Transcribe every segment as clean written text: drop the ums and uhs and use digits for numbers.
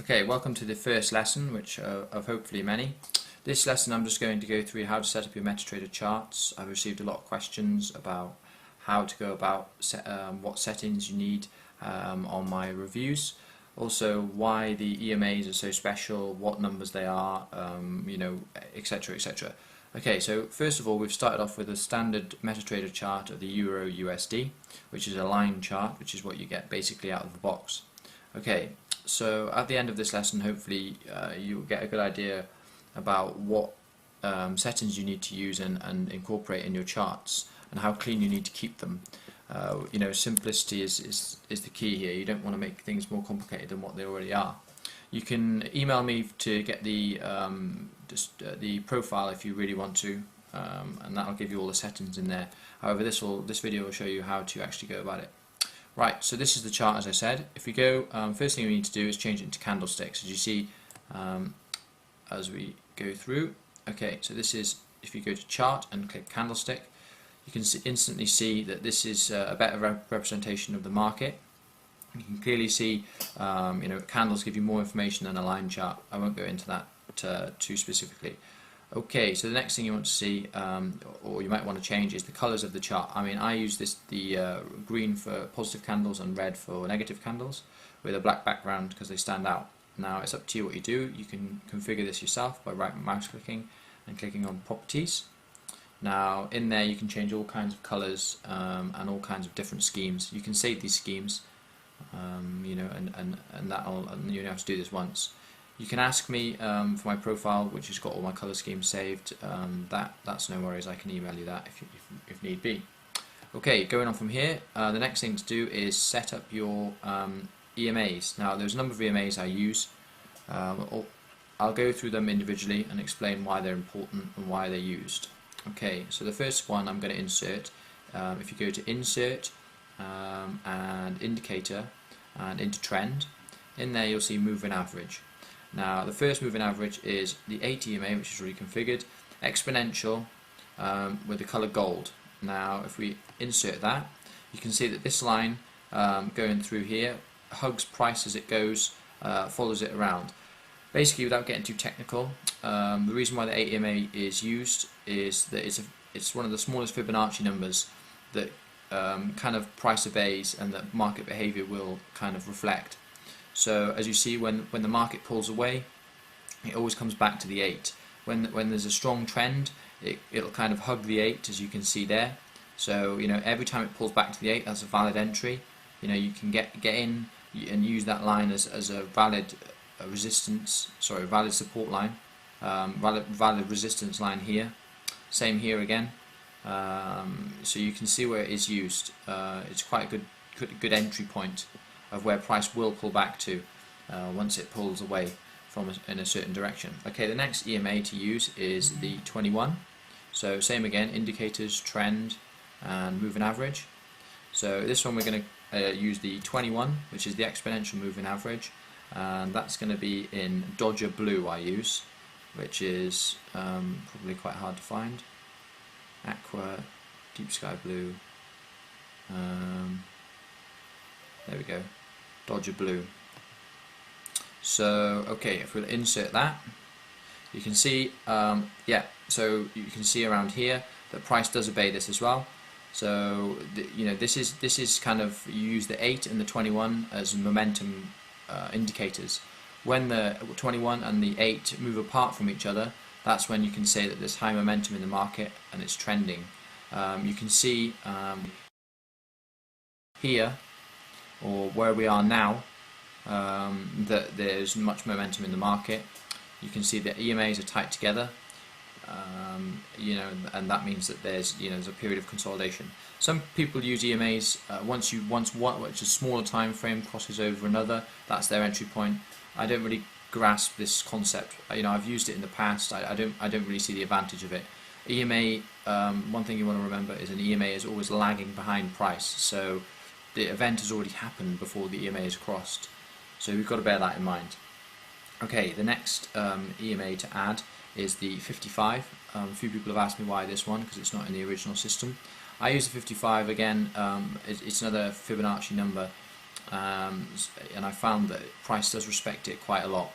Okay, welcome to the first lesson, which of hopefully many. This lesson I'm just going to go through how to set up your MetaTrader charts. I've received a lot of questions about how to go about what settings you need on my reviews. Also, why the EMAs are so special, what numbers they are, etc, etc. Okay, so first of all, we've started off with a standard MetaTrader chart of the Euro USD, which is a line chart, which is what you get basically out of the box. Okay, so at the end of this lesson, hopefully you'll get a good idea about what settings you need to use and incorporate in your charts, and how clean you need to keep them. Simplicity is the key here. You don't want to make things more complicated than what they already are. You can email me to get the profile if you really want to, and that'll give you all the settings in there. However, this video will show you how to actually go about it. Right, so this is the chart, as I said. If we go, first thing we need to do is change it into candlesticks, as you see as we go through. Okay, so this is, if you go to chart and click candlestick, you can instantly see that this is a better representation of the market. You can clearly see, candles give you more information than a line chart. I won't go into that too specifically. Okay, so the next thing you want to see, or you might want to change, is the colours of the chart. I mean, I use the green for positive candles and red for negative candles, with a black background because they stand out. Now, it's up to you what you do. You can configure this yourself by right mouse clicking and clicking on Properties. Now, in there you can change all kinds of colours and all kinds of different schemes. You can save these schemes, and you only have to do this once. You can ask me for my profile, which has got all my colour schemes saved. That's no worries. I can email you that if need be. Okay, going on from here, the next thing to do is set up your EMAs. Now, there's a number of EMAs I use. I'll go through them individually and explain why they're important and why they're used. Okay, so the first one I'm going to insert. If you go to Insert and Indicator and into Trend, in there you'll see Moving Average. Now, the first moving average is the 8 EMA, which is already configured, exponential with the colour gold. Now, if we insert that, you can see that this line going through here hugs price as it goes, follows it around. Basically, without getting too technical, the reason why the 8 EMA is used is that it's one of the smallest Fibonacci numbers that kind of price obeys and that market behaviour will kind of reflect. So as you see, when the market pulls away, it always comes back to the 8. When there's a strong trend, it'll kind of hug the 8, as you can see there. So every time it pulls back to the 8, that's a valid entry. You can get in and use that line as a valid valid support line, valid resistance line here. Same here again. So you can see where it is used. It's quite a good entry point of where price will pull back to once it pulls away in a certain direction. Okay, the next EMA to use is the 21. So same again, indicators, trend, and moving average. So this one we're going to use the 21, which is the exponential moving average, and that's going to be in Dodger Blue I use, which is probably quite hard to find. Aqua, Deep Sky Blue. There we go. Dodger Blue. So okay, if we'll insert that, you can see so you can see around here that price does obey this as well. So this is kind of, you use the 8 and the 21 as momentum indicators. When the 21 and the 8 move apart from each other, that's when you can say that there's high momentum in the market and it's trending. You can see here, or where we are now, that there's much momentum in the market. You can see that EMAs are tight together, and that means that there's a period of consolidation. Some people use EMAs once one, which is a smaller time frame, crosses over another, that's their entry point. I don't really grasp this concept. I've used it in the past. I don't really see the advantage of it. EMA, one thing you want to remember is an EMA is always lagging behind price. So the event has already happened before the EMA is crossed, so we've got to bear that in mind. Okay, the next EMA to add is the 55. A few people have asked me why this one, because it's not in the original system. I use the 55 again. It's another Fibonacci number and I found that price does respect it quite a lot.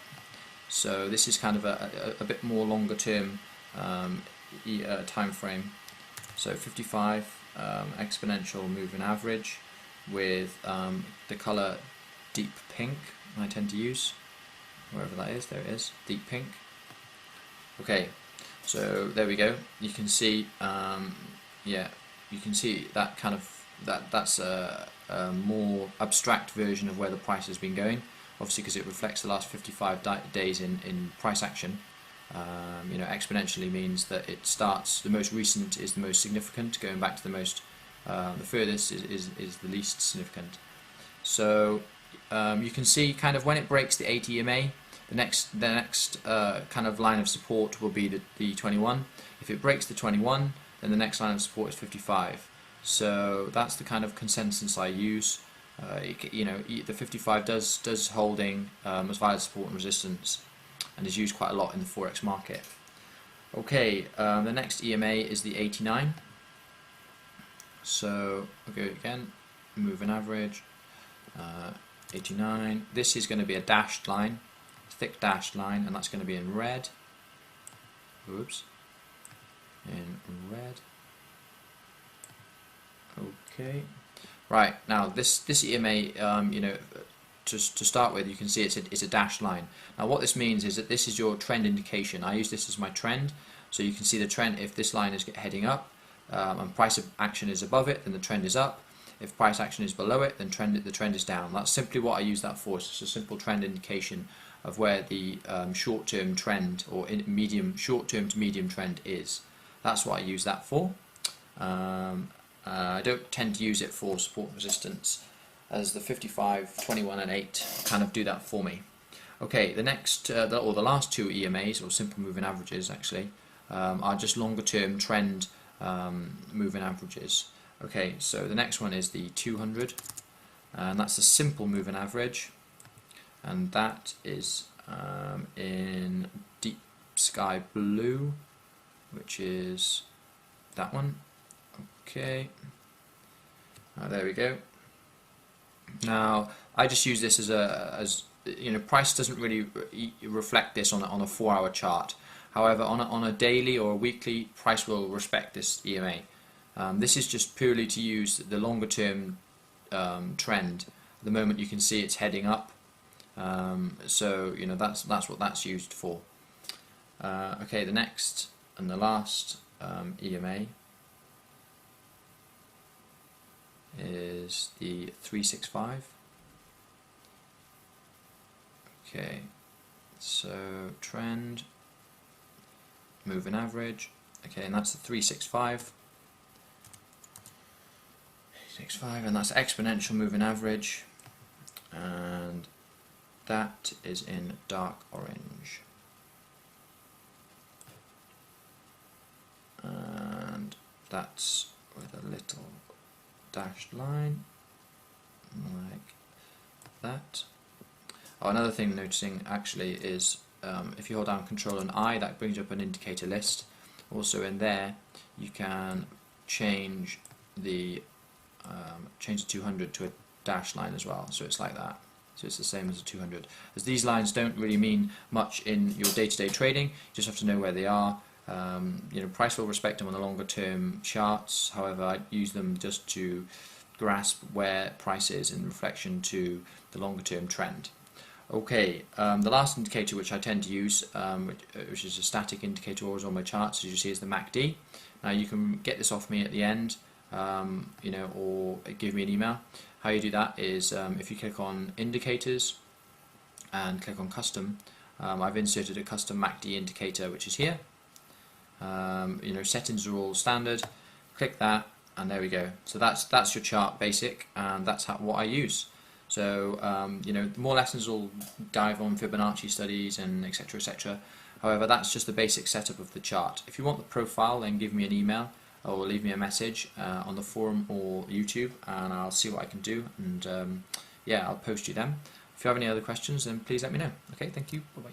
So this is kind of a bit more longer term time frame. So 55 exponential moving average with the color deep pink I tend to use, wherever that is. There it is, deep pink. Okay, so there we go. You can see, yeah, you can see that kind of that's a more abstract version of where the price has been going. Obviously, because it reflects the last 55 days in price action. You know, exponentially means that it starts. The most recent is the most significant, going back to the most. The furthest is the least significant. So you can see kind of when it breaks the 8 EMA, the next kind of line of support will be the 21. If it breaks the 21, then the next line of support is 55. So that's the kind of consensus I use. You know, the 55 does holding as valid support and resistance, and is used quite a lot in the Forex market. Okay, the next EMA is the 89. So we'll go again, moving average, 89. This is going to be a dashed line, a thick dashed line, and that's going to be in red. Oops, in red. Okay, right, now this EMA, you know, to start with, you can see it's a dashed line. Now what this means is that this is your trend indication. I use this as my trend, so you can see the trend. If this line is heading up and price action is above it, then the trend is up. If price action is below it, then the trend is down. That's simply what I use that for. It's just a simple trend indication of where the short-term trend or short-term to medium trend is. That's what I use that for. I don't tend to use it for support and resistance, as the 55, 21 and 8 kind of do that for me. Okay, the next, or the last two EMAs, or simple moving averages actually, are just longer term trend moving averages. Okay, so the next one is the 200, and that's a simple moving average, and that is in deep sky blue, which is that one. Okay, there we go. Now I just use this as you know, price doesn't really reflect this on a 4-hour chart. However, on a daily or a weekly, price will respect this EMA. This is just purely to use the longer term trend. At the moment, you can see it's heading up. So you know, that's what that's used for. Okay, the next and the last EMA is the 365. Okay, so trend, moving average. Okay, and that's the 365. 365, and that's exponential moving average, and that is in dark orange. And that's with a little dashed line like that. Oh, another thing noticing actually is if you hold down Control and I, that brings up an indicator list. Also in there you can change the 200 to a dash line as well, so it's like that. So it's the same as a 200. As these lines don't really mean much in your day-to-day trading, you just have to know where they are. You know, price will respect them on the longer term charts. However, I use them just to grasp where price is in reflection to the longer term trend. Okay, the last indicator which I tend to use, which is a static indicator always on my charts, as you see, is the MACD. Now you can get this off me at the end, you know, or give me an email. How you do that is if you click on indicators and click on custom, I've inserted a custom MACD indicator which is here. You know, settings are all standard. Click that, and there we go. So that's your chart basic, and that's what I use. So you know, more lessons will dive on Fibonacci studies and etc. etc. However, that's just the basic setup of the chart. If you want the profile, then give me an email or leave me a message on the forum or YouTube, and I'll see what I can do, and yeah, I'll post you them. If you have any other questions, then please let me know. Okay, thank you. Bye bye.